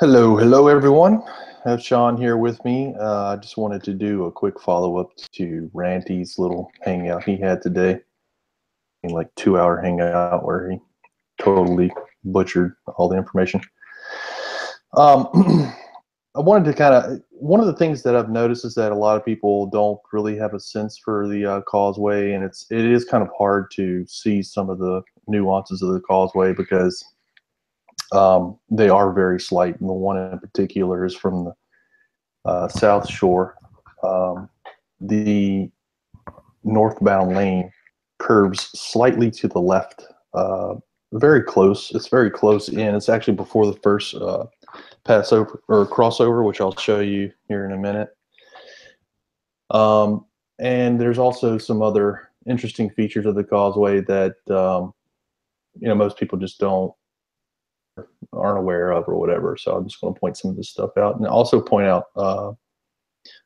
Hello everyone. I have Sean here with me. I just wanted to do a quick follow-up to Ranty's little hangout he had today. Like 2-hour hangout where he totally butchered all the information. I wanted to one of the things that I've noticed is that a lot of people don't really have a sense for the Causeway, and it is kind of hard to see some of the nuances of the Causeway because they are very slight. And the one in particular is from the South Shore. The northbound lane curves slightly to the left, very close. It's very close in. It's actually before the first passover or crossover, which I'll show you here in a minute. And there's also some other interesting features of the Causeway that most people just aren't aware of or whatever. So I'm just going to point some of this stuff out and also point out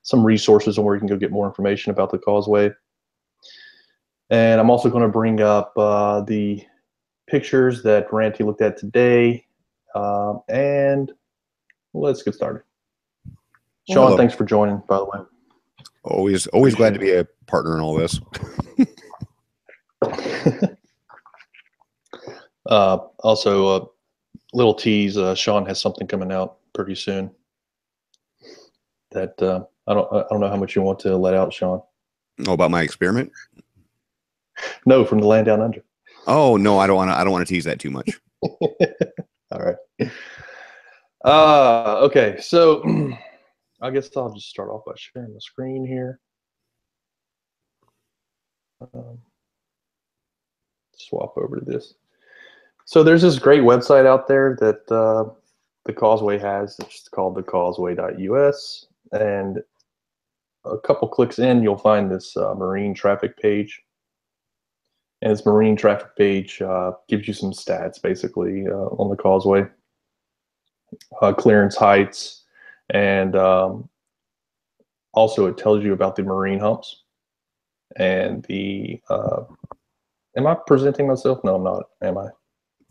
some resources on where you can go get more information about the Causeway. And I'm also going to bring up the pictures that Ranty looked at today. And let's get started. Sean, hello. Thanks for joining, by the way. Always glad to be a partner in all this. Also, little tease, Sean has something coming out pretty soon that I don't know how much you want to let out, Sean. Oh, about my experiment? No, from the Land Down Under. Oh no, I don't want to tease that too much. All right. Okay, so I guess I'll just start off by sharing the screen here. Swap over to this. So there's this great website out there that the Causeway has. It's called thecauseway.us, and a couple clicks in, you'll find this marine traffic page. And this marine traffic page gives you some stats, basically, on the Causeway. Clearance heights, and also it tells you about the marine humps. And the, am I presenting myself? No, I'm not, am I?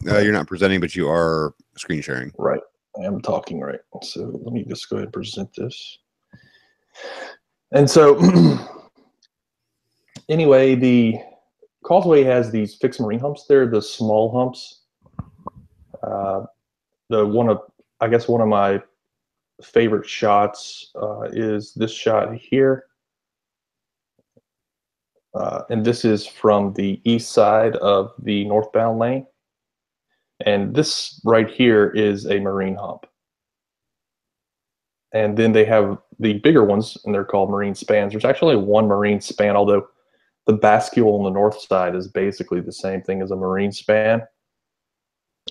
You're not presenting, but you are screen sharing. Right. I am talking, right. So let me just go ahead and present this. And so anyway, the Causeway has these fixed marine humps. They're the small humps. I guess one of my favorite shots is this shot here. And this is from the east side of the northbound lane. And this right here is a marine hump. And then they have the bigger ones, and they're called marine spans. There's actually one marine span, although the bascule on the north side is basically the same thing as a marine span.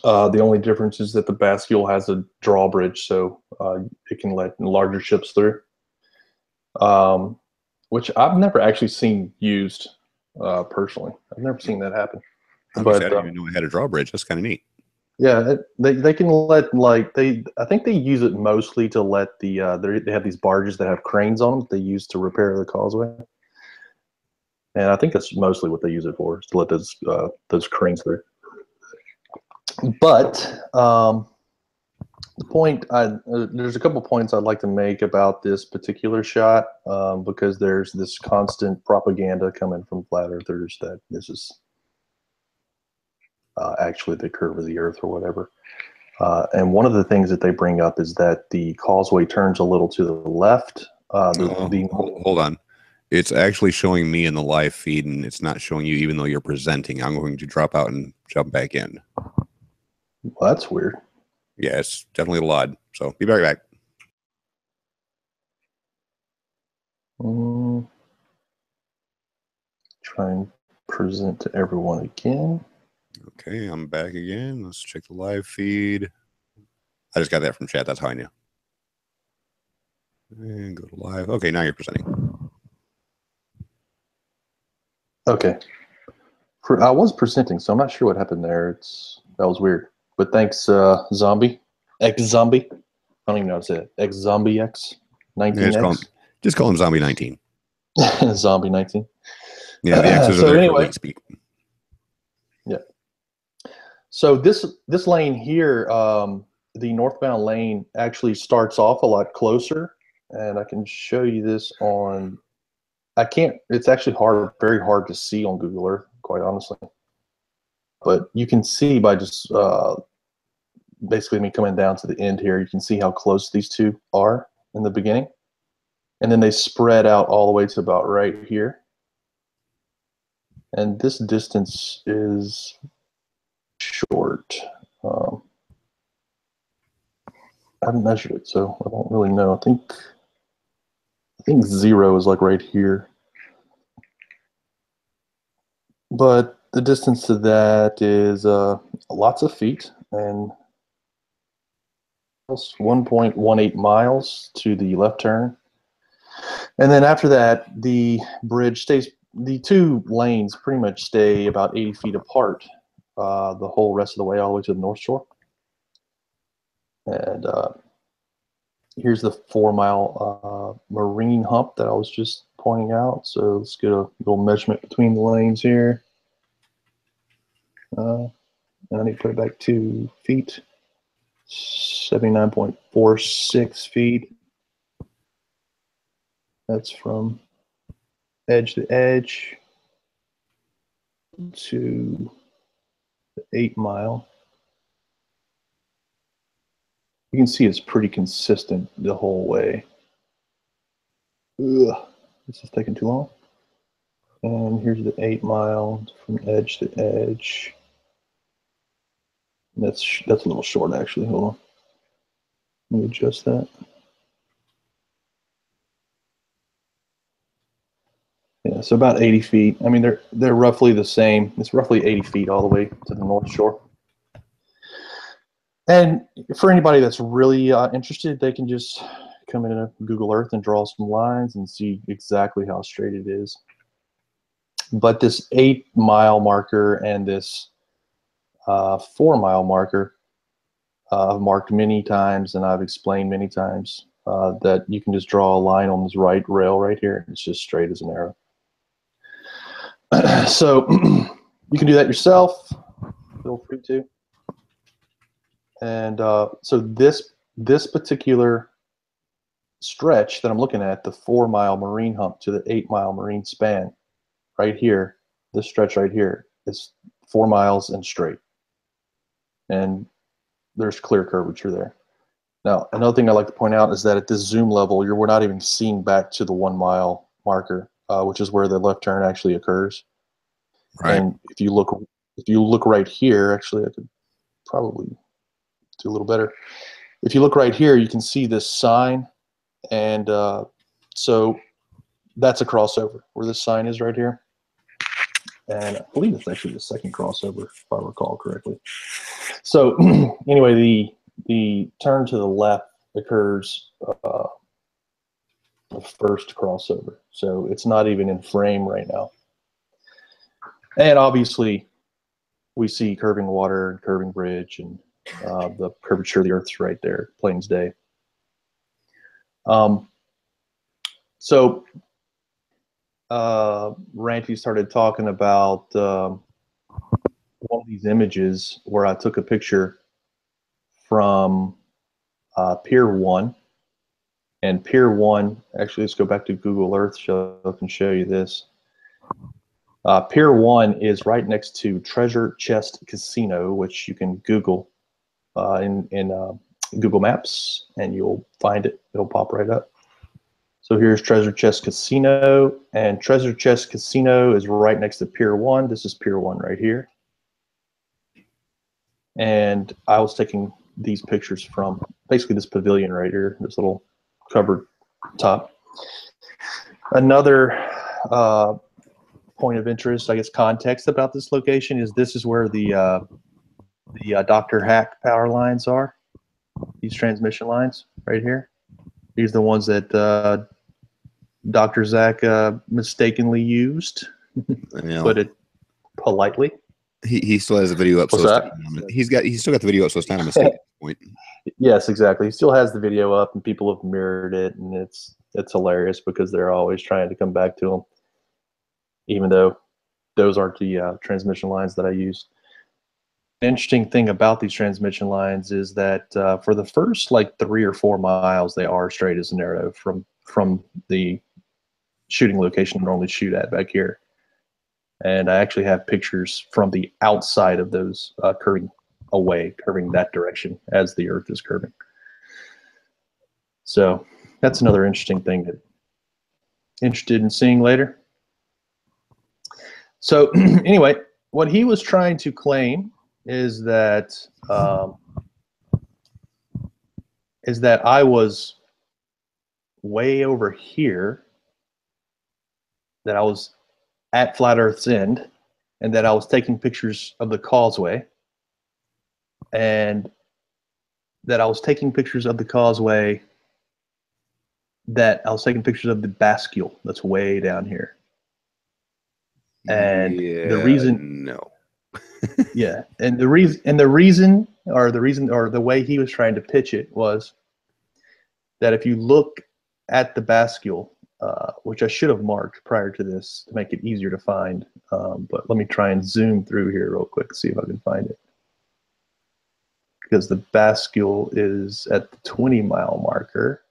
The only difference is that the bascule has a drawbridge, so it can let larger ships through, which I've never actually seen used personally. I've never seen that happen. I didn't even know it had a drawbridge. That's kind of neat. Yeah, they can let I think they use it mostly to let they have these barges that have cranes on them that they use to repair the Causeway. And I think that's mostly what they use it for, is to let those cranes through. But the point, there's a couple points I'd like to make about this particular shot, because there's this constant propaganda coming from flat earthers that this is actually the curve of the earth or whatever. And one of the things that they bring up is that the Causeway turns a little to the left. Hold on. It's actually showing me in the live feed, and it's not showing you even though you're presenting. I'm going to drop out and jump back in. Well, that's weird. Yeah, it's definitely a lot. So be right back. Try and present to everyone again. Okay, I'm back again. Let's check the live feed. I just got that from chat. That's how I knew. And go to live. Okay, now you're presenting. Okay. I was presenting, so I'm not sure what happened there. That was weird. But thanks, Zombie. X-Zombie. I don't even know how to say it. X-Zombie X. 19X. Yeah, just call him Zombie 19. Zombie 19. Yeah, the X's are there anyway. For speak. Yeah. So this lane here, the northbound lane actually starts off a lot closer, and I can show you this on. I can't. It's actually very hard to see on Google Earth, quite honestly. But you can see by just basically me coming down to the end here, you can see how close these two are in the beginning. And then they spread out all the way to about right here. And this distance is short. I haven't measured it, so I don't really know. I think 0 is like right here. But the distance to that is lots of feet, and 1.18 miles to the left turn. And then after that, the bridge stays, the two lanes pretty much stay about 80 feet apart the whole rest of the way, all the way to the North Shore. And here's the 4-mile marine hump that I was just pointing out. So let's get a little measurement between the lanes here. And I need to put it back 2 feet. 79.46 feet. That's from edge to edge to the 8 mile. You can see it's pretty consistent the whole way. Ugh, this is taking too long. And here's the 8 mile from edge to edge. That's a little short, actually. Hold on. Let me adjust that. Yeah, so about 80 feet. I mean, they're roughly the same. It's roughly 80 feet all the way to the North Shore. And for anybody that's really interested, they can just come into Google Earth and draw some lines and see exactly how straight it is. But this 8 mile marker and this 4 mile marker I've marked many times, and I've explained many times that you can just draw a line on this right rail right here, and it's just straight as an arrow. So you can do that yourself. Feel free to. And so this particular stretch that I'm looking at, the 4 mile marine hump to the 8 mile marine span, right here, this stretch right here is 4 miles and straight. And there's clear curvature there. Now, another thing I'd like to point out is that at this zoom level, we're not even seeing back to the 1 mile marker, which is where the left turn actually occurs. Right. And if you look right here, actually, I could probably do a little better. If you look right here, you can see this sign, and so that's a crossover where this sign is right here. And I believe it's actually the second crossover, if I recall correctly. So anyway, the turn to the left occurs the first crossover. So it's not even in frame right now. And obviously, we see curving water and curving bridge, and the curvature of the Earth's right there, plain as day. So Ranty started talking about one of these images where I took a picture from Pier 1. And Pier 1, actually, let's go back to Google Earth so I can show you this. Pier 1 is right next to Treasure Chest Casino, which you can Google in Google Maps, and you'll find it. It'll pop right up. So here's Treasure Chest Casino, and Treasure Chest Casino is right next to Pier 1. This is Pier 1 right here. And I was taking these pictures from basically this pavilion right here, this little covered top. Another point of interest, I guess, context about this location is this is where the Dr. Hack power lines are. These transmission lines right here. These are the ones that Dr. Zach mistakenly used, put it politely. He still has the video up. What's that? He's still got the video up, so it's not a mistake at this point. Yes, exactly. He still has the video up, and people have mirrored it, and it's hilarious because they're always trying to come back to him, even though those aren't the transmission lines that I used. interesting thing about these transmission lines is that for the first like 3 or 4 miles, they are straight as an arrow from the shooting location I normally shoot at back here. And I actually have pictures from the outside of those curving away, curving that direction as the Earth is curving. So that's another interesting thing that interested in seeing later. So anyway, what he was trying to claim is that I was way over here, that I was at Flat Earth's end, and that I was taking pictures of the Causeway, and that I was taking pictures of the Causeway, that I was taking pictures of the bascule that's way down here. And the reason, no. yeah, and the reason or the way he was trying to pitch it was that if you look at the bascule, which I should have marked prior to this to make it easier to find, but let me try and zoom through here real quick, see if I can find it. Because the bascule is at the 20-mile marker.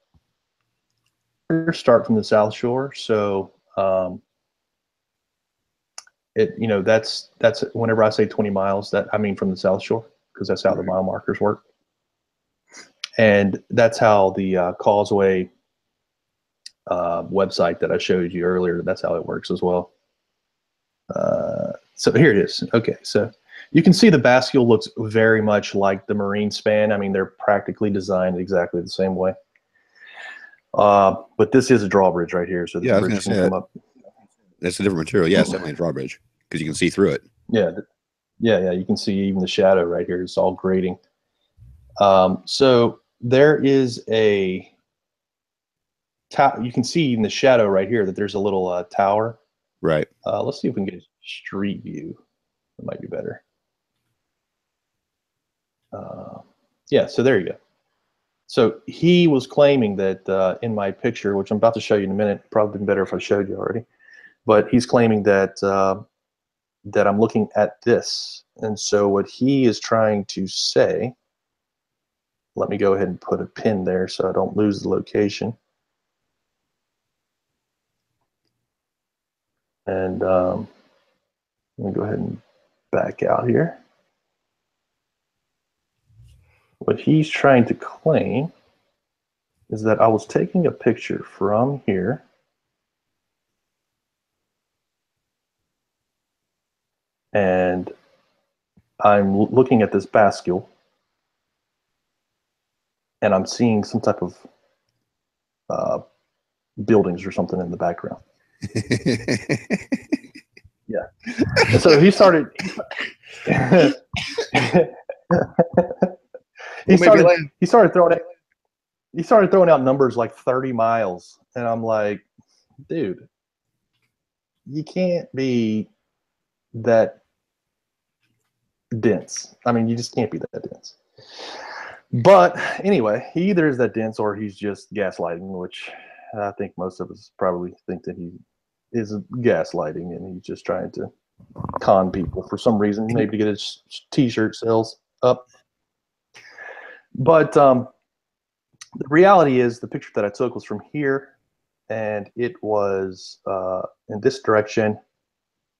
Start from the South Shore, so that's whenever I say 20 miles, that I mean from the South Shore, because that's how the mile markers work. And that's how the Causeway website that I showed you earlier, that's how it works as well. So here it is. Okay, so you can see the bascule looks very much like the marine span. I mean, they're practically designed exactly the same way. But this is a drawbridge right here, so the bridge can come up. That's a different material. Yeah, it's definitely a drawbridge because you can see through it. Yeah, you can see even the shadow right here. It's all grading. So there is a you can see in the shadow right here that there's a little tower. Right. Let's see if we can get a street view. That might be better. Yeah, so there you go. So he was claiming that in my picture, which I'm about to show you in a minute, probably been better if I showed you already, but he's claiming that that I'm looking at this. And so what he is trying to say, let me go ahead and put a pin there so I don't lose the location. And let me go ahead and back out here. What he's trying to claim is that I was taking a picture from here, and I'm looking at this bascule, and I'm seeing some type of buildings or something in the background. Yeah. And so he started. He started throwing out numbers like 30 miles, and I'm like, dude, you can't be that dense. I mean, you just can't be that dense. But anyway, he either is that dense or he's just gaslighting, which I think most of us probably think that he is gaslighting, and he's just trying to con people for some reason, maybe to get his t-shirt sales up. But the reality is the picture that I took was from here, and it was in this direction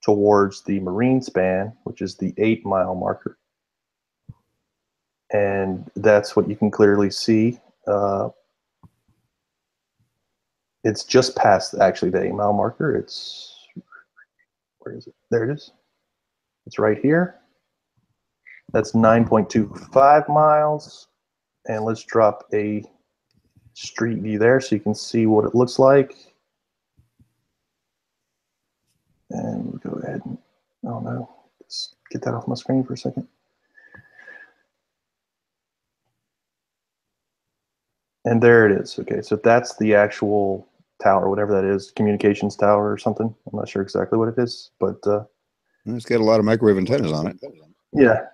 towards the marine span, which is the 8-mile marker. And that's what you can clearly see. It's just past actually the 8-mile marker. It's, where is it? There it is. It's right here. That's 9.25 miles. And let's drop a street view there so you can see what it looks like. And we'll go ahead and, oh no, just get that off my screen for a second. And there it is. Okay, so that's the actual tower, whatever that is, communications tower or something. I'm not sure exactly what it is, but it's got a lot of microwave antennas on it. Yeah.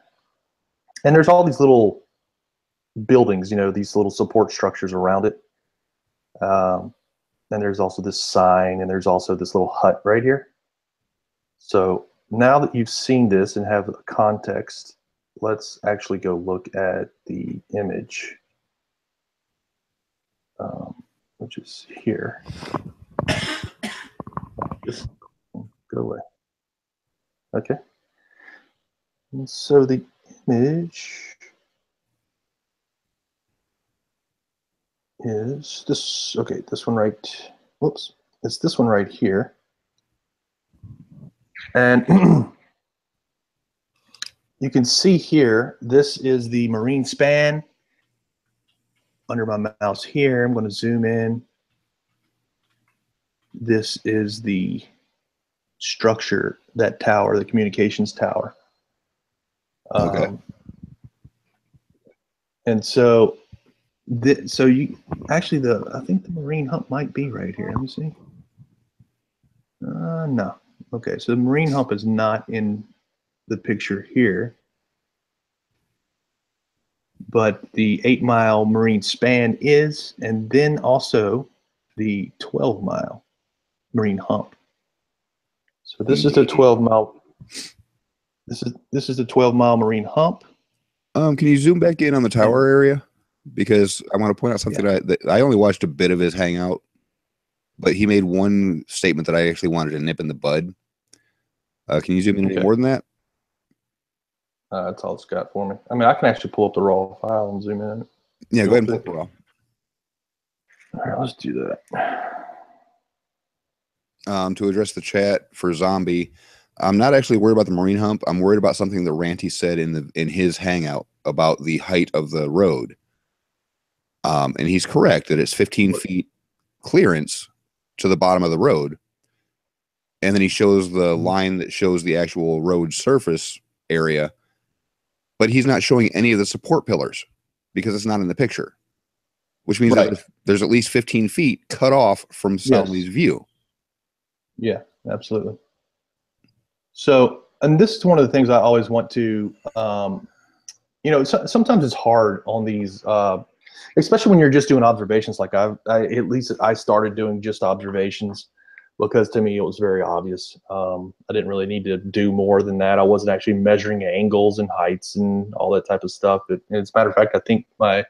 And there's all these little buildings, you know, these little support structures around it. And there's also this sign, and there's also this little hut right here. So now that you've seen this and have a context, let's actually go look at the image, which is here. Just go away. Okay. And so the image is this. Okay, this one right. Whoops. It's this one right here. And you can see here, this is the marine span. Under my mouse here, I'm going to zoom in. This is the structure, that tower, the communications tower. Okay. And so, so you actually I think the marine hump might be right here. Let me see. No. Okay, so the marine hump is not in the picture here, but the 8-mile marine span is, and then also the 12-mile marine hump. So this is the 12-mile. This is the 12-mile marine hump. Can you zoom back in on the tower area? Because I want to point out something that I only watched a bit of his hangout, but he made one statement that I actually wanted to nip in the bud. Can you zoom in any more than that? That's all it's got for me. I mean, I can actually pull up the raw file and zoom in. Yeah, go ahead and pull up the raw. All right, let's do that. To address the chat for Zombie, I'm not actually worried about the marine hump. I'm worried about something that Ranty said in his hangout about the height of the road. And he's correct that it's 15 feet clearance to the bottom of the road. And then he shows the line that shows the actual road surface area, but he's not showing any of the support pillars because it's not in the picture, which means that there's at least 15 feet cut off from Soundly's view. Yeah, absolutely. So, and this is one of the things I always want to, you know, sometimes it's hard on these, especially when you're just doing observations. Like at least I started doing just observations because to me it was very obvious. I didn't really need to do more than that. I wasn't actually measuring angles and heights and all that type of stuff. And as a matter of fact, I think my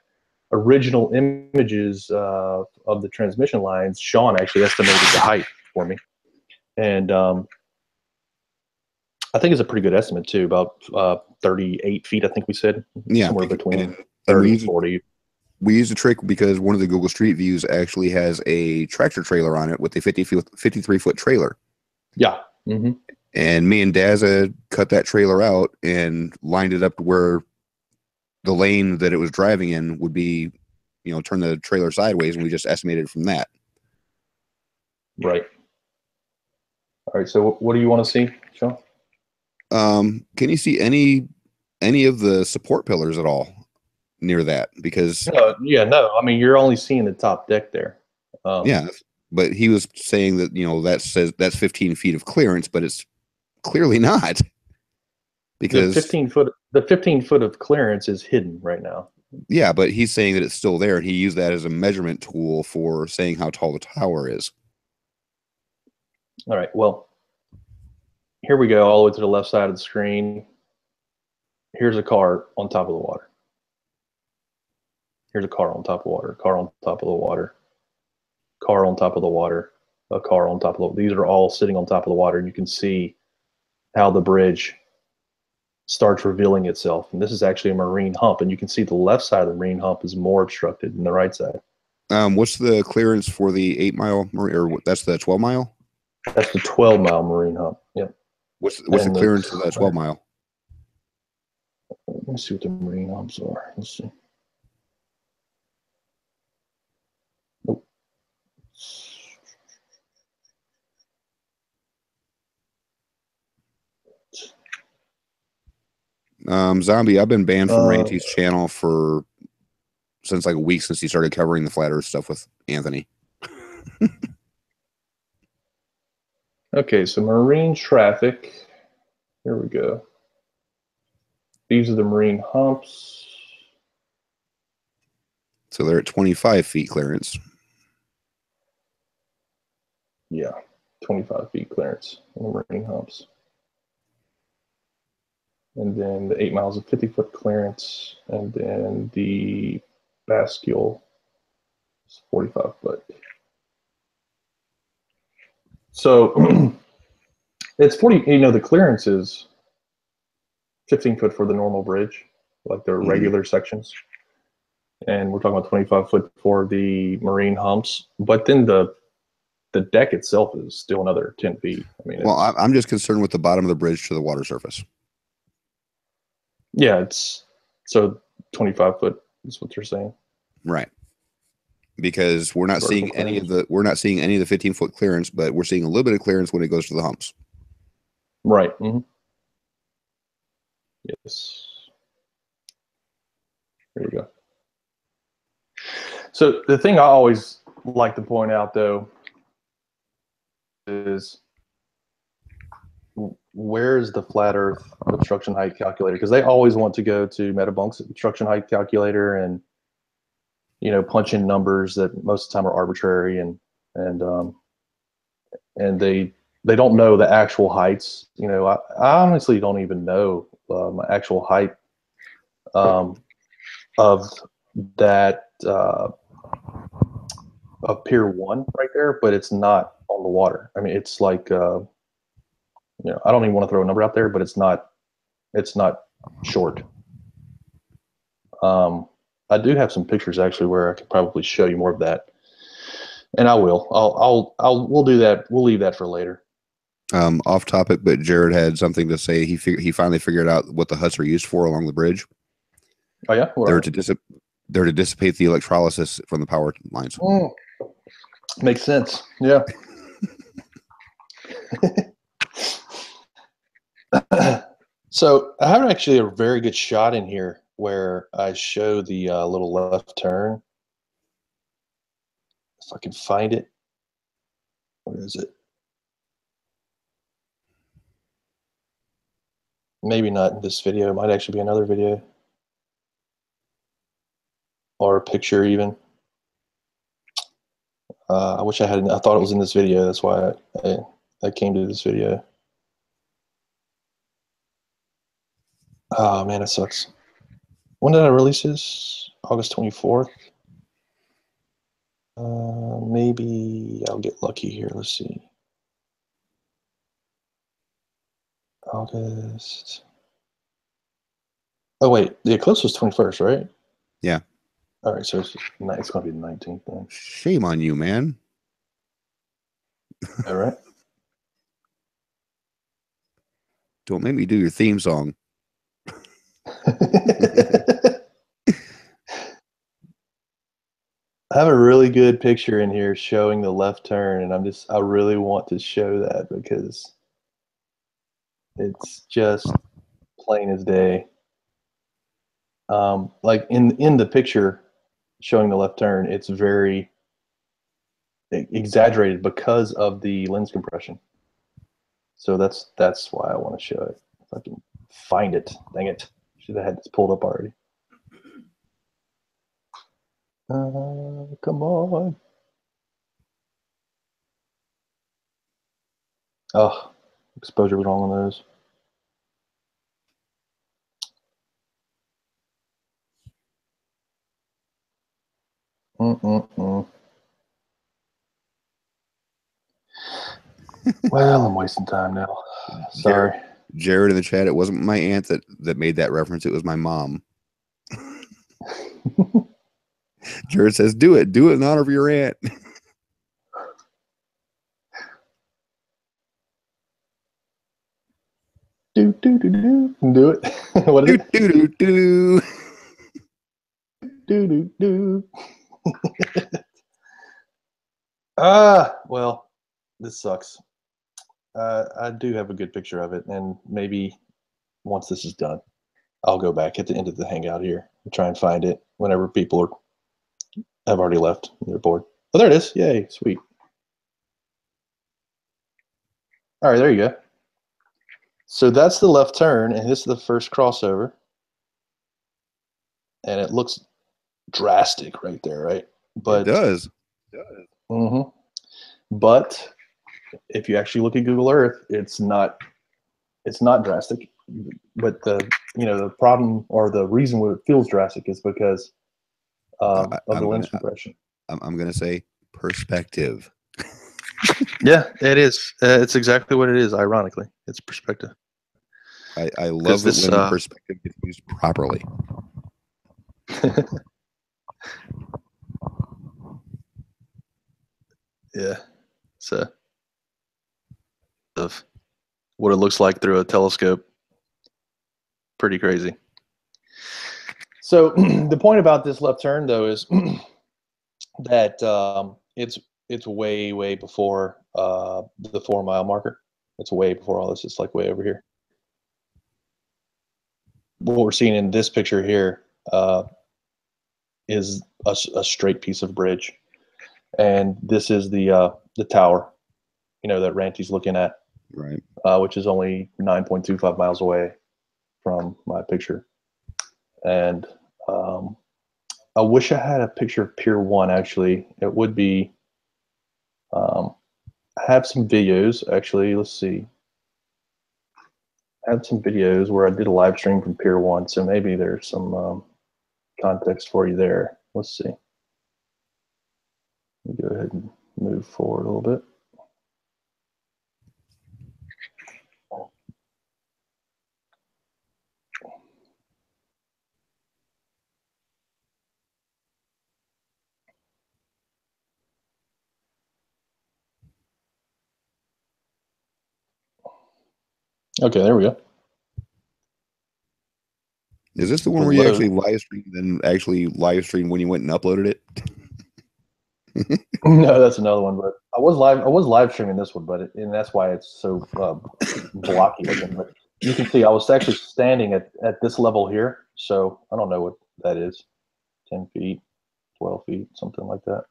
original images of the transmission lines, Sean actually estimated the height for me. And I think it's a pretty good estimate too, about 38 feet, I think we said. Yeah, somewhere between 30 and 40. We use a trick because one of the Google Street Views actually has a tractor trailer on it with a 53-foot trailer. Yeah. Mm-hmm. And me and Dazza cut that trailer out and lined it up to where the lane that it was driving in would be, you know, turn the trailer sideways, and we just estimated from that. Right. All right. So what do you want to see, Sean? Can you see any of the support pillars at all near that? Because no. I mean, you're only seeing the top deck there. Yeah, but he was saying that, you know, that says that's 15 feet of clearance, but it's clearly not, because the 15 foot of clearance is hidden right now. Yeah, but he's saying that it's still there, and he used that as a measurement tool for saying how tall the tower is. All right. Well, here we go, all the way to the left side of the screen. Here's a car on top of the water. Here's a car on top of water, car on top of the water, car on top of the water, a car on top of the water. These are all sitting on top of the water, and you can see how the bridge starts revealing itself. And this is actually a marine hump, and you can see the left side of the marine hump is more obstructed than the right side. What's the clearance for the 8-mile, or that's the 12-mile? That's the 12-mile marine hump. Yep. What's the clearance of that 12-mile? Let me see what the marine humps are. Let's see. Nope. Zombie, I've been banned from Ranty's channel since like a week, since he started covering the flat earth stuff with Anthony. Okay, so marine traffic. Here we go. These are the marine humps. So they're at 25 feet clearance. Yeah, 25 feet clearance on the marine humps. and then the 8 miles of 50-foot clearance, and then the bascule is 45 foot. So it's 40, the clearance is 15 foot for the normal bridge, like the regular sections. And we're talking about 25 foot for the marine humps. But then the deck itself is still another 10 feet. I mean, well, I'm just concerned with the bottom of the bridge to the water surface. Yeah, it's so 25 foot is what you're saying. Right. Because we're not seeing any of the 15-foot clearance, but we're seeing a little bit of clearance when it goes to the humps. Right. Mm-hmm. Yes. There you go. So the thing I always like to point out, though, is where's the flat Earth obstruction height calculator? Because they always want to go to Metabunk's obstruction height calculator and punch in numbers that most of the time are arbitrary, and they don't know the actual heights. I honestly don't even know my actual height of that of Pier 1 right there, but it's not on the water. I mean, it's like I don't even want to throw a number out there, but it's not short. I do have some pictures actually where I could probably show you more of that, and I will. We'll do that. We'll leave that for later. Off topic, but Jared had something to say. He finally figured out what the huts are used for along the bridge. Oh yeah, they're to dissipate the electrolysis from the power lines. Makes sense. Yeah. So I have actually a very good shot in here where I show the little left turn. If I can find it. Where is it? Maybe not in this video. It might actually be another video. Or a picture even. I wish I had. I thought it was in this video. That's why I came to this video. Oh man, it sucks. When did I release this? August 24th. Maybe I'll get lucky here. Let's see. August. Oh wait, the eclipse was 21st, right? Yeah. All right, so it's going to be the 19th then. Shame on you, man. All right. Don't make me do your theme song. I have a really good picture in here showing the left turn, and I really want to show that because it's just plain as day. Like in the picture showing the left turn, it's very exaggerated because of the lens compression. So that's why I want to show it. If I can find it. Dang it. Should have had this pulled up already. Come on. Oh, exposure was wrong on those. Well, I'm wasting time now. Sorry. Jared in the chat, it wasn't my aunt that made that reference. It was my mom. Jared says, do it in honor of your aunt. Do it. What is it? Do. Well, this sucks. I do have a good picture of it, and maybe once this is done, I'll go back at the end of the hangout here and try and find it whenever people have already left. They're bored. Oh, there it is. Yay, sweet. All right, there you go. So that's the left turn, and this is the first crossover. And it looks drastic right there, right? But it does. Mm-hmm. But if you actually look at Google Earth, it's not drastic. but the problem or the reason why it feels drastic is because of the lens compression. I'm gonna say perspective. Yeah, it is. It's exactly what it is. Ironically, it's perspective. I love it when perspective gets used properly. Yeah, so of what it looks like through a telescope. Pretty crazy. So the point about this left turn, though, is that it's way before the 4 mile marker. It's way before all this. It's like way over here. What we're seeing in this picture here is a straight piece of bridge, and this is the tower, that Ranty's looking at, right? Which is only 9.25 miles away from my picture. And I wish I had a picture of Pier 1. Actually, it would be. I have some videos. Actually, let's see. I have some videos where I did a live stream from Pier 1, so maybe there's some context for you there. Let's see. Let me go ahead and move forward a little bit. Okay, there we go. Is this the one where you actually live streamed and actually live streamed when you went and uploaded it? No, that's another one. But I was live streaming this one, and that's why it's so blocky looking. But you can see I was actually standing at this level here, so I don't know what that is. 10 feet, 12 feet, something like that,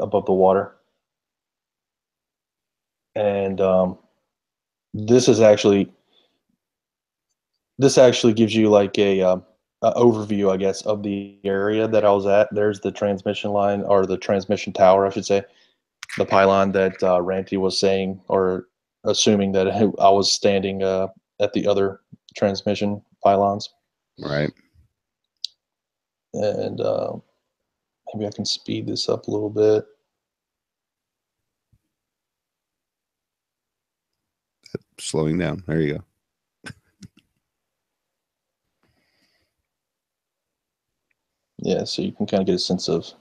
above the water. And this actually gives you like a overview, I guess, of the area that I was at. There's the transmission line, or the transmission tower, I should say, the pylon that Ranty was saying, or assuming that I was standing at the other transmission pylons. Right. And maybe I can speed this up a little bit. Slowing down. There you go. Yeah, so you can kind of get a sense of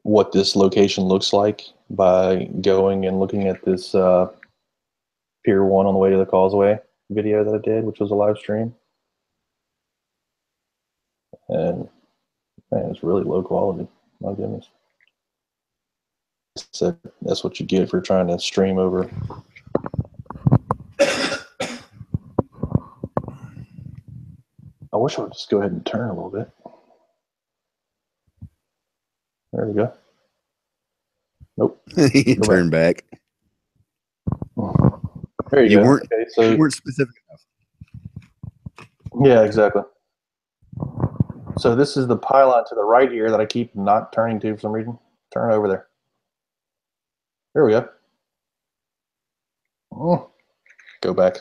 what this location looks like by going and looking at this Pier 1 on the way to the Causeway video that I did, which was a live stream. And man, it's really low quality. My goodness. So that's what you get for trying to stream over. I wish I would just go ahead and turn a little bit. There we go. Nope. You turn back. There you go. Okay, so you weren't specific enough. Yeah, exactly. So this is the pylon to the right here that I keep not turning to for some reason. Turn over there. There we go. Oh, go back.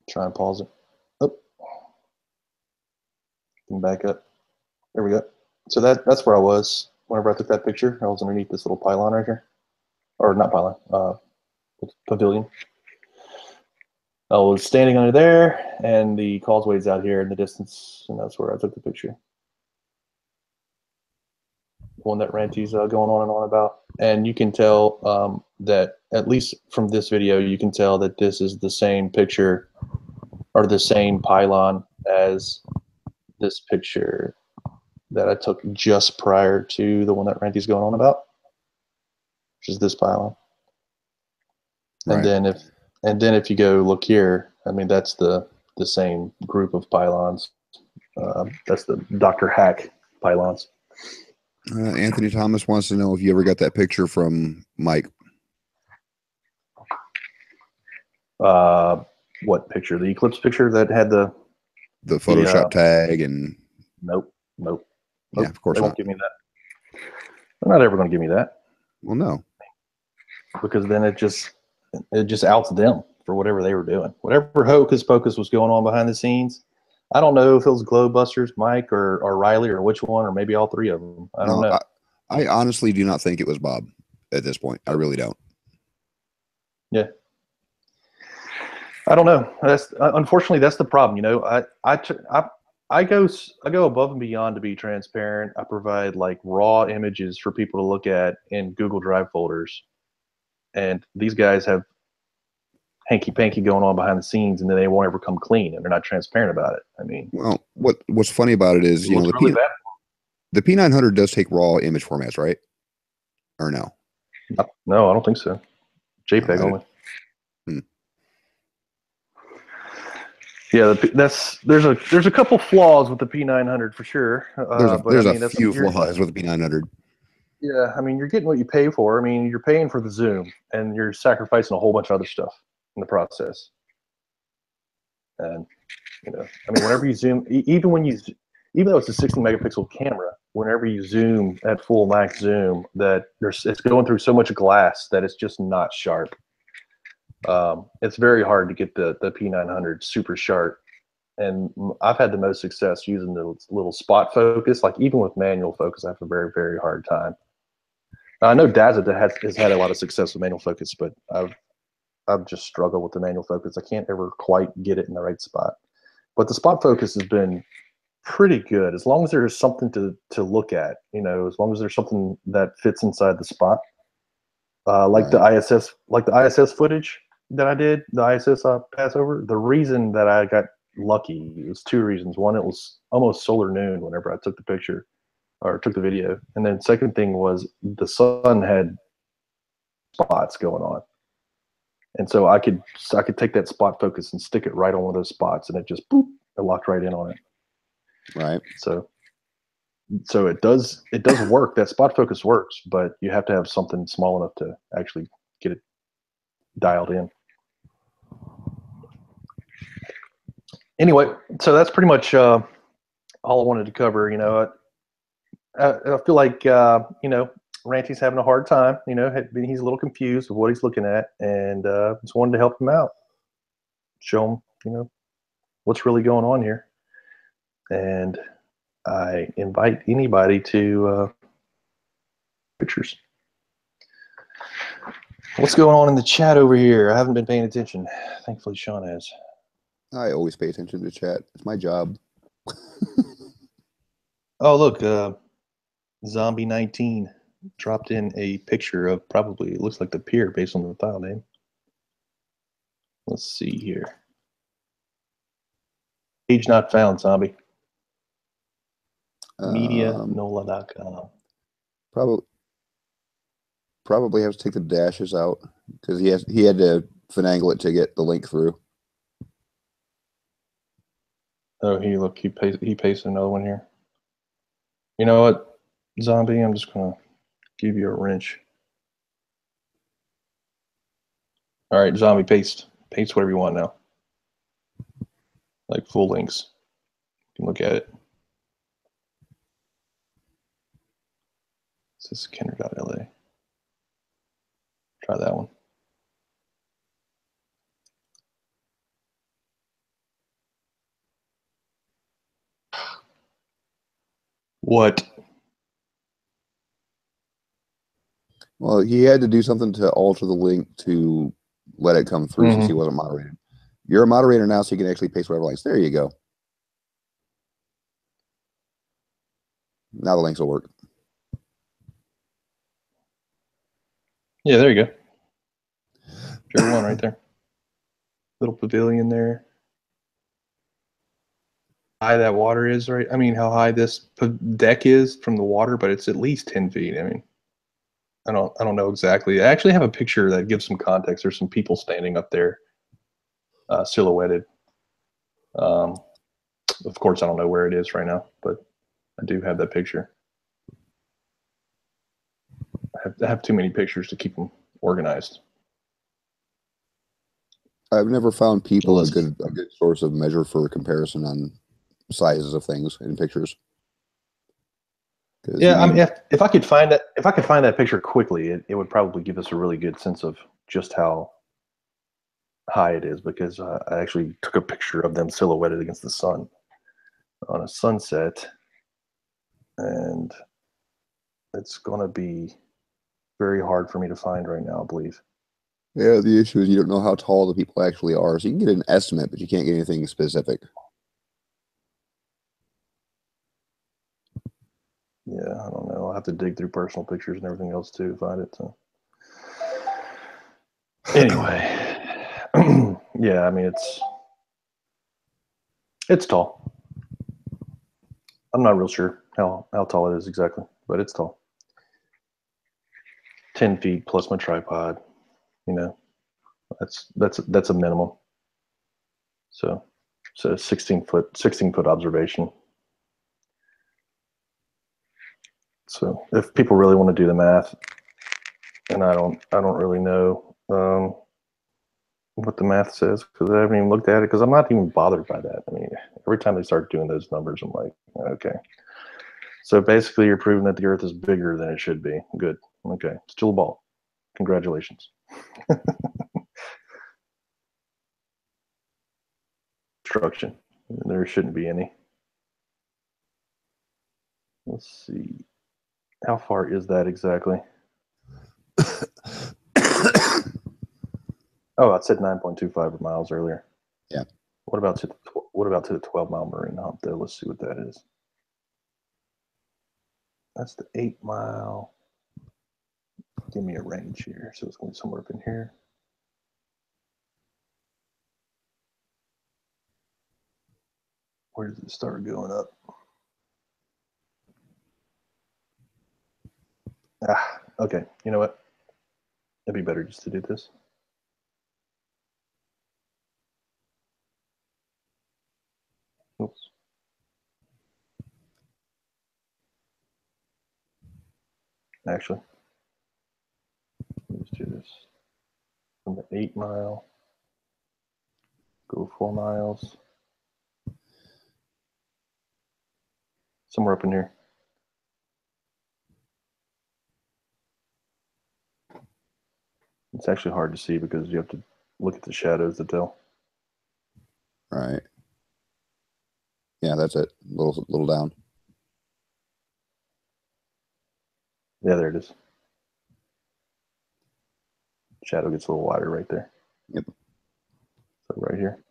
Try and pause it. Oh, and back up. There we go. So that's where I was whenever I took that picture. I was underneath this little pylon right here, or not pylon, pavilion. I was standing under there, and the causeway's out here in the distance, and that's where I took the picture. The one that Ranty's going on and on about. And you can tell that, at least from this video, you can tell that this is the same picture, or the same pylon as this picture that I took just prior to the one that Ranty's going on about, which is this pylon. Right. And then if you go look here, I mean, that's the same group of pylons. That's the Dr. Hack pylons. Anthony Thomas wants to know if you ever got that picture from Mike. What picture? The eclipse picture that had the Photoshop tag and. Nope. Yeah, of course they won't give me that. They're not ever going to give me that. Well, no. because then it just outs them for whatever they were doing. Whatever hocus pocus was going on behind the scenes. I don't know if it was Glowbusters, Mike, or Riley, or which one, or maybe all three of them. I don't know. I honestly do not think it was Bob at this point. I really don't. Yeah. I don't know. That's unfortunately that's the problem. You know, I go above and beyond to be transparent. I provide like raw images for people to look at in Google Drive folders, and these guys have hanky panky going on behind the scenes, and then they won't ever come clean, and they're not transparent about it. I mean, well, what's funny about it is, it looks really bad. The P900 does take raw image formats, right? Or no? No, I don't think so. JPEG only. Yeah, there's a couple flaws with the P900 for sure. There's a few flaws with the P900. Yeah, I mean, you're getting what you pay for. I mean, you're paying for the zoom, and you're sacrificing a whole bunch of other stuff in the process. And you know, I mean, whenever you zoom, even though it's a 60 megapixel camera, whenever you zoom at full max zoom, it's going through so much glass that it's just not sharp. It's very hard to get the P900 super sharp, and I've had the most success using the little spot focus. Like even with manual focus, I have a very, very hard time. I know Dazzit has had a lot of success with manual focus, but I've just struggled with the manual focus. I can't ever quite get it in the right spot. But the spot focus has been pretty good as long as there's something to look at. You know, as long as there's something that fits inside the spot, like the ISS footage that I did, the ISS passover. The reason that I got lucky was two reasons. One, it was almost solar noon whenever I took the picture or took the video, and then second thing was the sun had spots going on, and so I could take that spot focus and stick it right on one of those spots, and it just boop, it locked right in on it. Right. So it does work. That spot focus works, but you have to have something small enough to actually get it dialed in. Anyway, so that's pretty much all I wanted to cover. You know, I feel like you know, Ranty's having a hard time. You know, he's a little confused with what he's looking at, and just wanted to help him out, show him, you know, what's really going on here. And I invite anybody to pictures. What's going on in the chat over here? I haven't been paying attention. Thankfully, Sean has. I always pay attention to chat. It's my job. Oh, look, Zombie 19 dropped in a picture of probably, it looks like the pier based on the file name. Let's see here. Page not found, Zombie. MediaNola.com. Probably have to take the dashes out because he had to finagle it to get the link through. Oh, he pasted another one here. You know what, Zombie? I'm just gonna give you a wrench. All right, Zombie, paste whatever you want now. Like full links. You can look at it. This is Kenner.la. Try that one. What? Well, he had to do something to alter the link to let it come through since he wasn't moderated. You're a moderator now, so you can actually paste whatever links. There you go. Now the links will work. Yeah, there you go. Fair one right there. Little pavilion there. How high that water is, right? I mean, how high this deck is from the water, but it's at least 10 feet. I mean, I don't know exactly. I actually have a picture that gives some context. There's some people standing up there, silhouetted. Of course, I don't know where it is right now, but I do have that picture. I have too many pictures to keep them organized. I've never found people a good source of measure for comparison on sizes of things in pictures. Yeah, I mean, if I could find that picture quickly, it would probably give us a really good sense of just how high it is, because I actually took a picture of them silhouetted against the sun on a sunset, and it's going to be very hard for me to find right now, I believe. Yeah, the issue is you don't know how tall the people actually are, so you can get an estimate, but you can't get anything specific. Yeah, I don't know. I'll have to dig through personal pictures and everything else too to find it. So anyway, yeah, I mean it's tall. I'm not real sure how tall it is exactly, but it's tall. 10 feet plus my tripod. You know, that's a minimum. So 16 foot observation. So if people really want to do the math, and I don't really know what the math says, because I haven't even looked at it, because I'm not even bothered by that. I mean, every time they start doing those numbers, I'm like, okay. So basically, you're proving that the Earth is bigger than it should be. Good. Okay. Still a ball. Congratulations. Construction. There shouldn't be any. Let's see. How far is that exactly? Oh, I said 9.25 miles earlier. Yeah. What about to the 12-mile marine hump though? Let's see what that is. That's the 8-mile. Give me a range here. So it's going to be somewhere up in here. Where does it start going up? Okay. You know what? It'd be better just to do this. Oops. Actually, let's do this. From the 8-mile, go 4 miles. Somewhere up in here. It's actually hard to see because you have to look at the shadows to tell. Right. Yeah, that's it. Little down. Yeah, there it is. Shadow gets a little wider right there. Yep. So right here.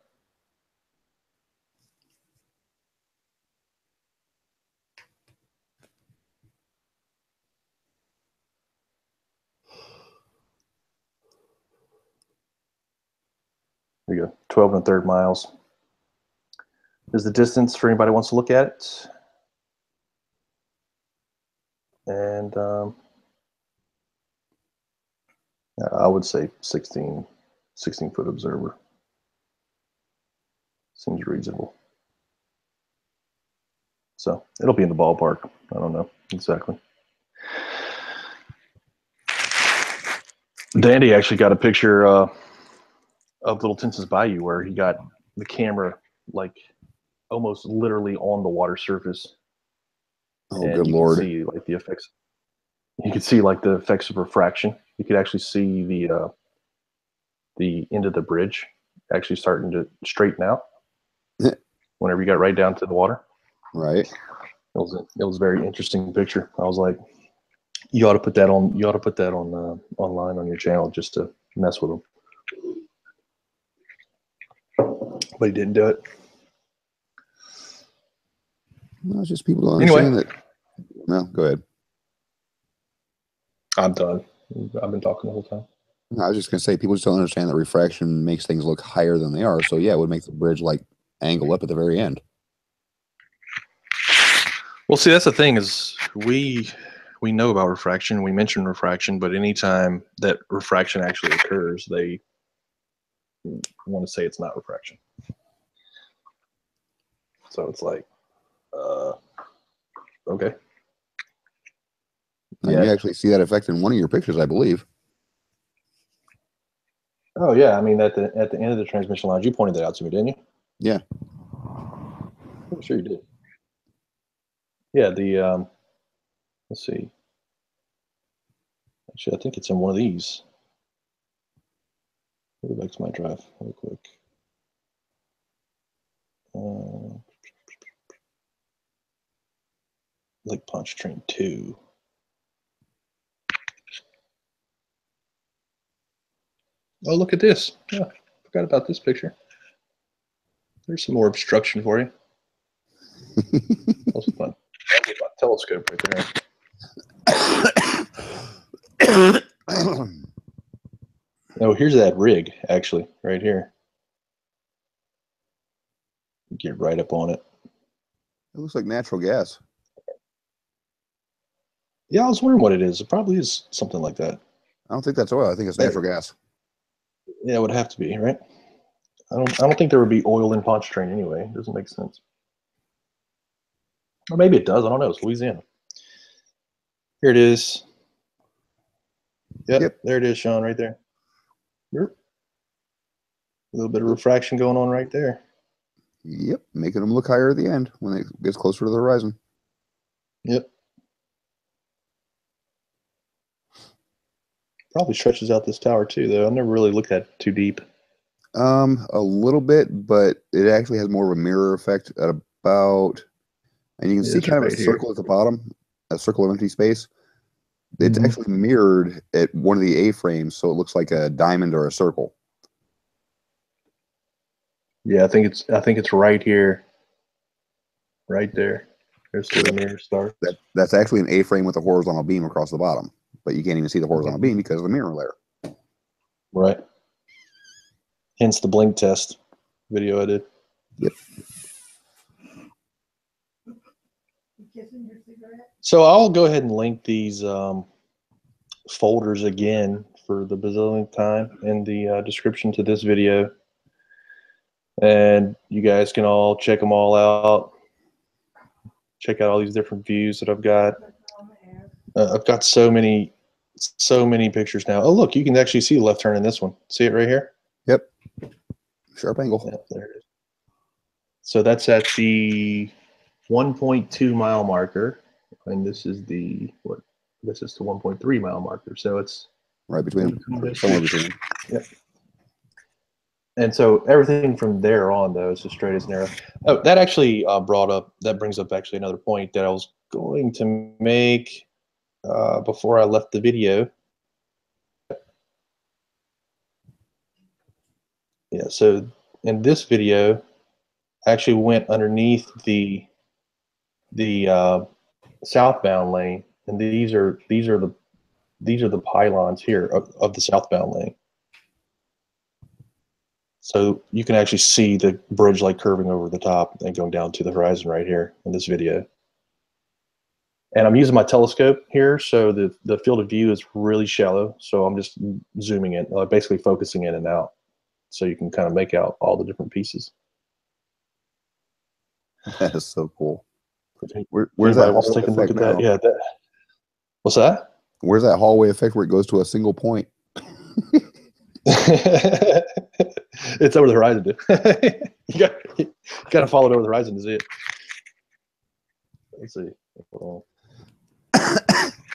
There you go. 12 1/3 miles is the distance for anybody who wants to look at it. And I would say 16 foot observer. Seems reasonable. So it'll be in the ballpark. I don't know exactly. Dandy actually got a picture of Little Tinson's Bayou where he got the camera like almost literally on the water surface. Oh, and good you Lord. Can see like the effects. You could see like the effects of refraction. You could actually see the end of the bridge actually starting to straighten out whenever you got right down to the water. Right. It was a very interesting picture. I was like, you ought to put that on. You ought to put that on online on your channel just to mess with them. But he didn't do it. No, it's just people don't understand that. No, go ahead. I'm done. I've been talking the whole time. No, I was just gonna say people just don't understand that refraction makes things look higher than they are. So yeah, it would make the bridge like angle up at the very end. Well, see, that's the thing is we know about refraction. We mention refraction, but anytime that refraction actually occurs, they want to say it's not refraction. So it's like, okay. Now, you actually see that effect in one of your pictures, I believe. Oh yeah, I mean at the end of the transmission lines, you pointed that out to me, didn't you? Yeah. I'm sure you did. Yeah, the Let's see. Actually, I think it's in one of these. Go back to my drive real quick. Lake Pontchartrain 2. Oh, look at this. Yeah, forgot about this picture. There's some more obstruction for you. Also fun. My telescope right there. Oh, here's that rig, actually, right here. Get right up on it. It looks like natural gas. Yeah, I was wondering what it is. It probably is something like that. I don't think that's oil. I think it's natural gas. Yeah, it would have to be, right? I don't think there would be oil in Pontchartrain anyway. It doesn't make sense. Or maybe it does. I don't know. It's Louisiana. Here it is. Yep. There it is, Sean, right there. Yep. A little bit of refraction going on right there. Yep, making them look higher at the end when it gets closer to the horizon. Yep. Probably stretches out this tower too, though. I've never really looked at it too deep. A little bit, but it actually has more of a mirror effect at about, and you can see kind of a circle at the bottom, a circle of empty space. It's actually mirrored at one of the A-frames, so it looks like a diamond or a circle. Yeah, I think it's right here. Right there. There's where the mirror starts. That's actually an A-frame with a horizontal beam across the bottom, but you can't even see the horizontal beam because of the mirror layer. Right. Hence the blink test video I did. Yep. So I'll go ahead and link these folders again for the bazillionth time in the description to this video. And you guys can all check them all out. Check out all these different views that I've got. I've got so many pictures now. Oh, look, you can actually see the left turn in this one. See it right here? Yep. Sharp angle. Yeah, there it is. So that's at the 1.2 mile marker. And this is the, what? This is the 1.3 mile marker. So it's right between, somewhere between. Yep. And so everything from there on, though, is as straight as narrow. Oh, that actually brings up actually another point that I was going to make before I left the video. Yeah, so in this video, I actually went underneath the southbound lane, and these are the pylons here of the southbound lane. So you can actually see the bridge like curving over the top and going down to the horizon right here in this video. And I'm using my telescope here, so the field of view is really shallow. So I'm just zooming in, basically focusing in and out, so you can kind of make out all the different pieces. That is so cool. Where's that hallway effect look at now? That? Yeah. What's that? Where's that hallway effect where it goes to a single point? It's over the horizon, dude. you got to follow it over the horizon to see it. Let's see.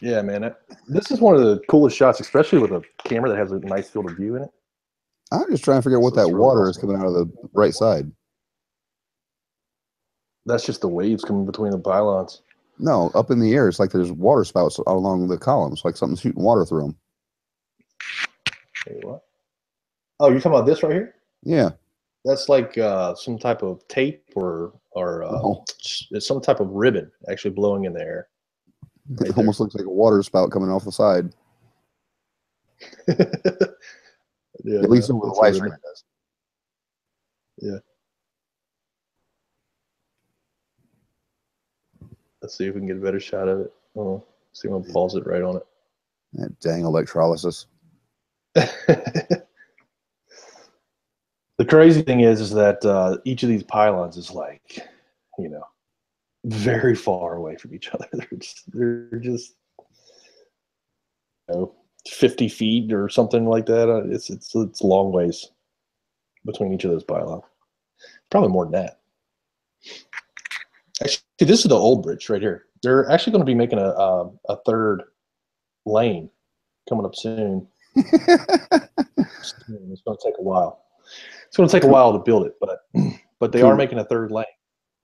Yeah, man. This is one of the coolest shots, especially with a camera that has a nice field of view in it. I'm just trying to figure out what that water is coming out of the right side. That's just the waves coming between the pylons. No, up in the air, it's like there's water spouts along the columns, like something's shooting water through them. Hey, what? Oh, you're talking about this right here? Yeah. That's like some type of tape or it's some type of ribbon actually blowing in the air. Right, it almost looks like a water spout coming off the side. Yeah, at least over the live stream it does. Yeah. Let's see if we can get a better shot of it. Oh, see if I can pause it right on it. That dang electrolysis. The crazy thing is that each of these pylons is like, very far away from each other. They're just 50 feet or something like that. It's long ways between each of those pylons. Probably more than that. Actually, See, this is the old bridge right here. They're actually going to be making a third lane coming up soon. It's going to take a while. It's going to take a while to build it, but they are making a third lane.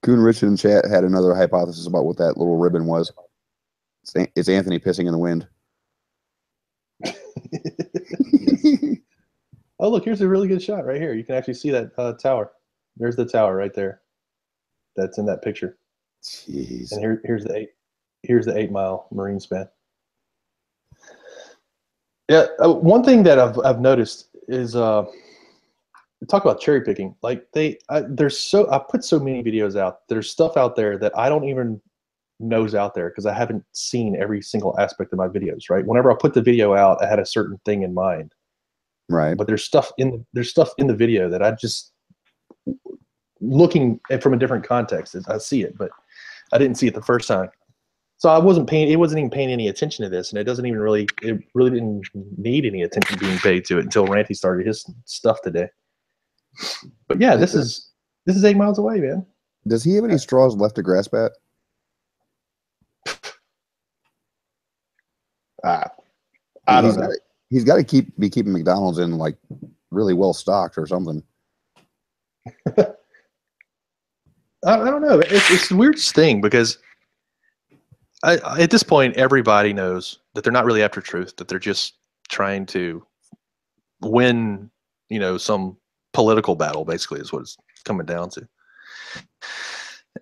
Coon Richard in chat had another hypothesis about what that little ribbon was. It's Anthony pissing in the wind. Oh, look, here's a really good shot right here. You can actually see that tower. There's the tower right there. That's in that picture. Jeez. And here's the 8 mile marine span. Yeah, one thing that I've noticed is talk about cherry picking. Like I put so many videos out. There's stuff out there that I don't even know is out there because I haven't seen every single aspect of my videos. Right. Whenever I put the video out, I had a certain thing in mind. Right. But there's stuff in the video that I just looking at from a different context. I see it, but I didn't see it the first time. So it wasn't even paying any attention to this, and it really didn't need any attention being paid to it until Ranty started his stuff today. But yeah, this is 8 miles away, man. Does he have any straws left to grasp at? I don't know. He's got to be keeping McDonald's in like really well stocked or something. I don't know. It's the weirdest thing because at this point, everybody knows that they're not really after truth, that they're just trying to win, some political battle, basically, is what it's coming down to.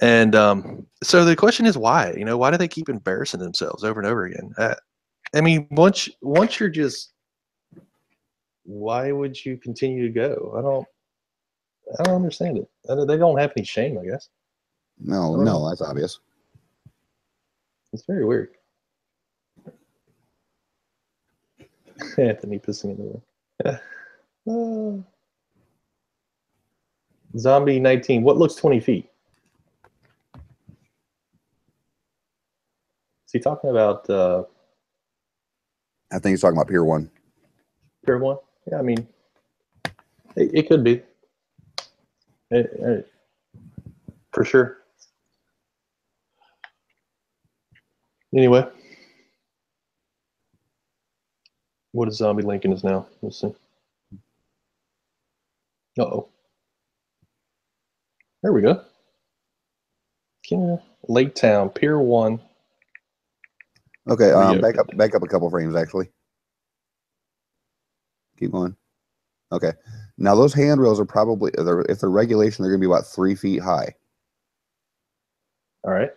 And so the question is why? Why do they keep embarrassing themselves over and over again? I mean, once you're just, why would you continue to go? I don't understand it. They don't have any shame, I guess. No, that's obvious. It's very weird. Anthony pissing in the room. Zombie 19. What looks 20 feet? Is he talking about? I think he's talking about Pier 1. Pier 1? Yeah, I mean, it could be. For sure. Anyway, what is Zombie Lincoln is now? Let's see. Uh-oh. There we go. Lake Town, Pier 1. Okay, back up a couple frames, actually. Keep going. Okay. Now, those handrails are probably, if they're regulation, they're going to be about 3 feet high. All right.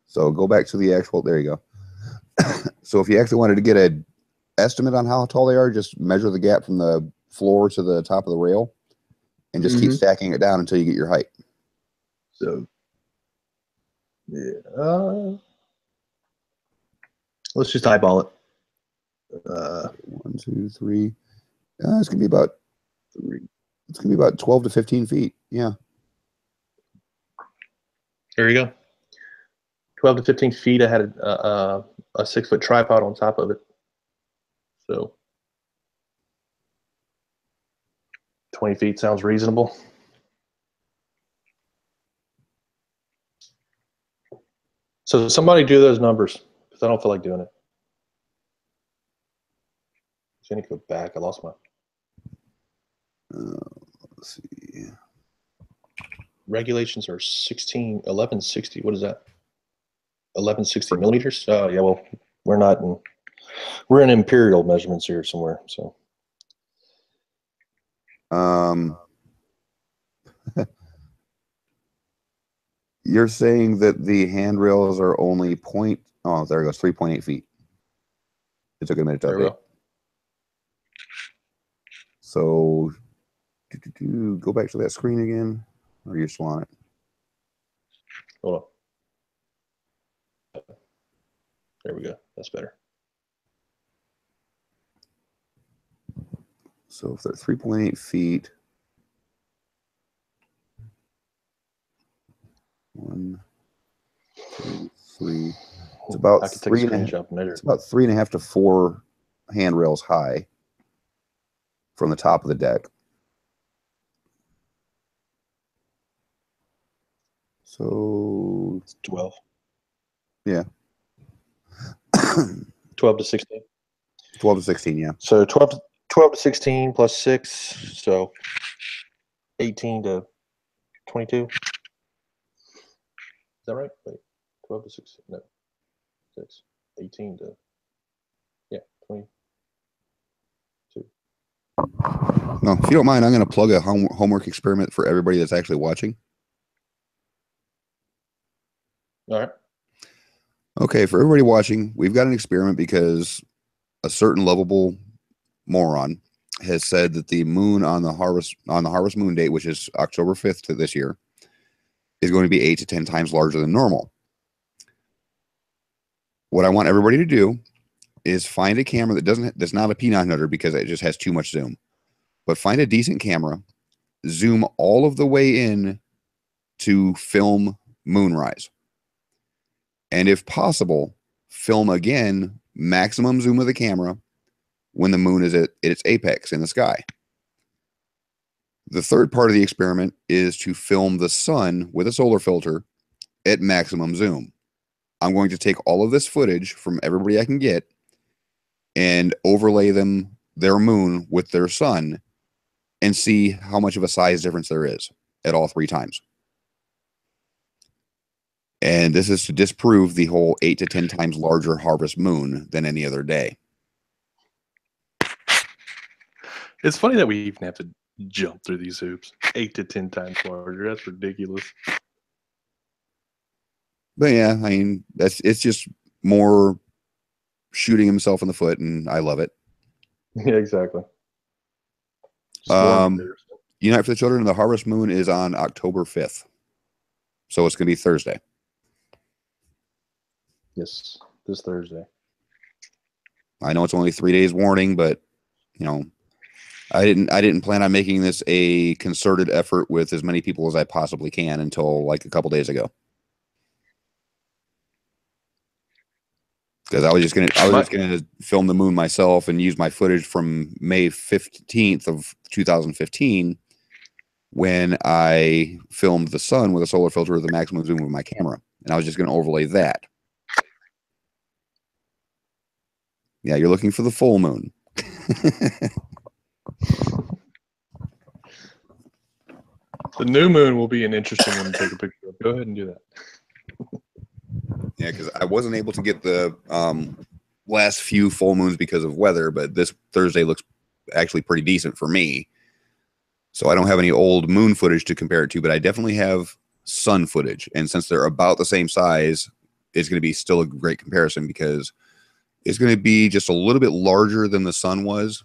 So go back to the actual, there you go. So if you actually wanted to get an estimate on how tall they are, just measure the gap from the floor to the top of the rail and just keep stacking it down until you get your height. So, yeah. Let's just eyeball it. 1, 2, 3. It's gonna be about 3. It's gonna be about 12 to 15 feet. Yeah. There you go. 12 to 15 feet. I had a 6-foot tripod on top of it. So 20 feet sounds reasonable. So somebody do those numbers because I don't feel like doing it. So I need to go back. I lost my. Let's see. Regulations are 1160. What is that? 1160 millimeters. Oh yeah. Well, we're in imperial measurements here somewhere. So. You're saying that the handrails are only there it goes, 3.8 feet. It took a minute to update. So go back to that screen again, or are you still on it? Hold on. There we go. That's better. So if they're 3.8 feet, 1, 2, 3. It's about 3.5. It's about 3.5 to 4 handrails high from the top of the deck. So 12. Yeah. 12 to 16. 12 to 16, yeah. So 12 to 16 plus 6, so 18 to 22. Is that right? Wait, 12 to 16. No, 6. 18 to, yeah, 22. No, if you don't mind, I'm going to plug a homework experiment for everybody that's actually watching. All right. Okay, for everybody watching, we've got an experiment because a certain lovable moron has said that the moon on the harvest moon date, which is October 5th to this year, is going to be 8 to 10 times larger than normal. What I want everybody to do is find a camera that's not a P900 because it just has too much zoom. But find a decent camera, zoom all of the way in to film moonrise. And if possible, film again, maximum zoom of the camera when the moon is at its apex in the sky. The third part of the experiment is to film the sun with a solar filter at maximum zoom. I'm going to take all of this footage from everybody I can get and overlay their moon with their sun and see how much of a size difference there is at all 3 times. And this is to disprove the whole 8 to 10 times larger harvest moon than any other day. It's funny that we even have to jump through these hoops. 8 to 10 times larger. That's ridiculous. But yeah, I mean, it's just more shooting himself in the foot, and I love it. Yeah, exactly. Unite for the Children, the harvest moon is on October 5th. So it's going to be Thursday. Yes, this Thursday. I know it's only 3 days warning, but you know, I didn't plan on making this a concerted effort with as many people as I possibly can until like a couple days ago. Because I was just gonna film the moon myself and use my footage from May 15th of 2015 when I filmed the sun with a solar filter with the maximum zoom of my camera, and I was just gonna overlay that. Yeah, you're looking for the full moon. The new moon will be an interesting one to take a picture of. Go ahead and do that. Yeah, because I wasn't able to get the last few full moons because of weather, but this Thursday looks actually pretty decent for me. So I don't have any old moon footage to compare it to, but I definitely have sun footage. And since they're about the same size, it's going to be still a great comparison because it's going to be just a little bit larger than the sun was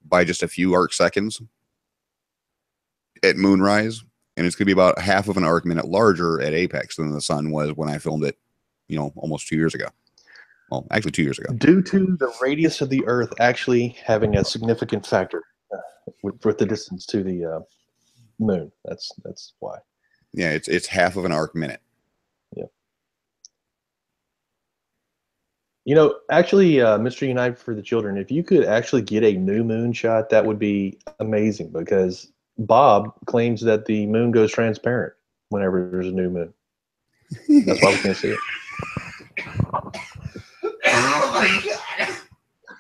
by just a few arc seconds at moonrise. And it's going to be about half of an arc minute larger at apex than the sun was when I filmed it, you know, almost 2 years ago. Well, actually 2 years ago. Due to the radius of the Earth actually having a significant factor with the distance to the moon. That's why. Yeah, it's half of an arc minute. Yeah. You know, actually, Mr. United for the Children, if you could actually get a new moon shot, that would be amazing because Bob claims that the moon goes transparent whenever there's a new moon. That's why we can't see it. Oh my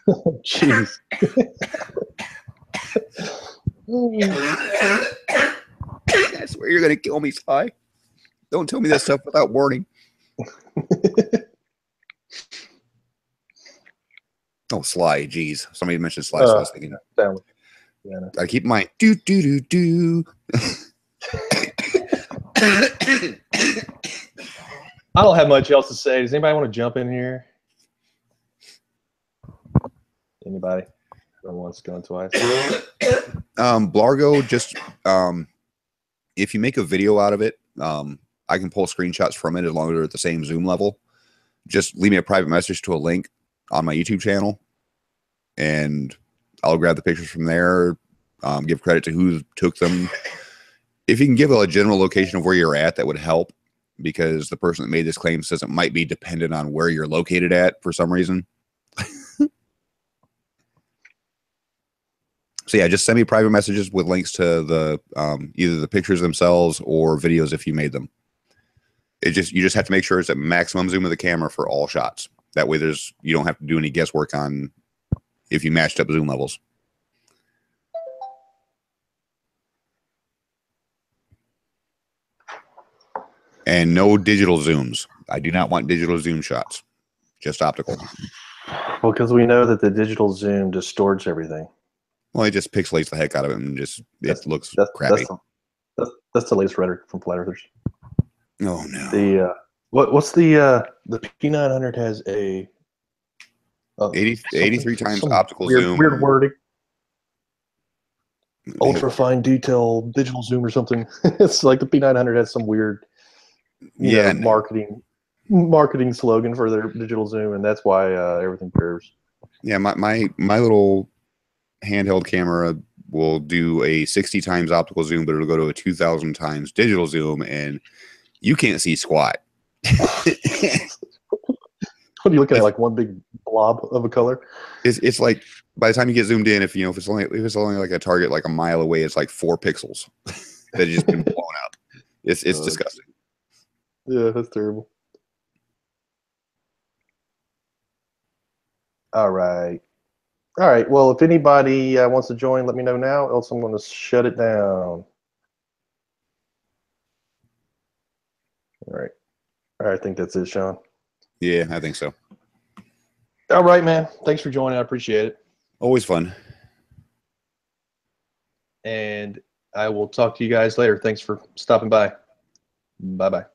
God. Jeez. I swear you're going to kill me, Sly. Don't tell me that stuff without warning. Oh, Sly, geez. Somebody mentioned Sly, so I was thinking. Yeah, I keep my do. I don't have much else to say. Does anybody want to jump in here? Anybody? Going once, going twice. Blargo, just if you make a video out of it, I can pull screenshots from it as long as they're at the same zoom level. Just leave me a private message to a link on my YouTube channel, and I'll grab the pictures from there. Give credit to who took them. If you can give a general location of where you're at, that would help, because the person that made this claim says it might be dependent on where you're located at for some reason. So yeah, just send me private messages with links to the either the pictures themselves or videos if you made them. you just have to make sure it's at maximum zoom of the camera for all shots. That way you don't have to do any guesswork on if you matched up zoom levels. And no digital zooms. I do not want digital zoom shots. Just optical. Well, because we know that the digital zoom distorts everything. Well, it just pixelates the heck out of it and it looks crappy. That's the latest rhetoric from flat earthers. Oh no. The what's the P900 has a 83 times optical weird, zoom. Weird wording. Ultra fine detail digital zoom or something. It's like the P900 has some weird marketing slogan for their digital zoom, and that's why everything curves. Yeah, my little handheld camera will do a 60 times optical zoom, but it'll go to a 2000 times digital zoom, and you can't see squat. What are you looking at? Like one big blob of a color? It's like by the time you get zoomed in, if it's only like a target like a mile away, it's like 4 pixels that have just been blown out. It's disgusting. Yeah, that's terrible. All right. Well, if anybody wants to join, let me know now, else I'm going to shut it down. All right. I think that's it, Sean. Yeah, I think so. All right, man. Thanks for joining. I appreciate it. Always fun. And I will talk to you guys later. Thanks for stopping by. Bye-bye.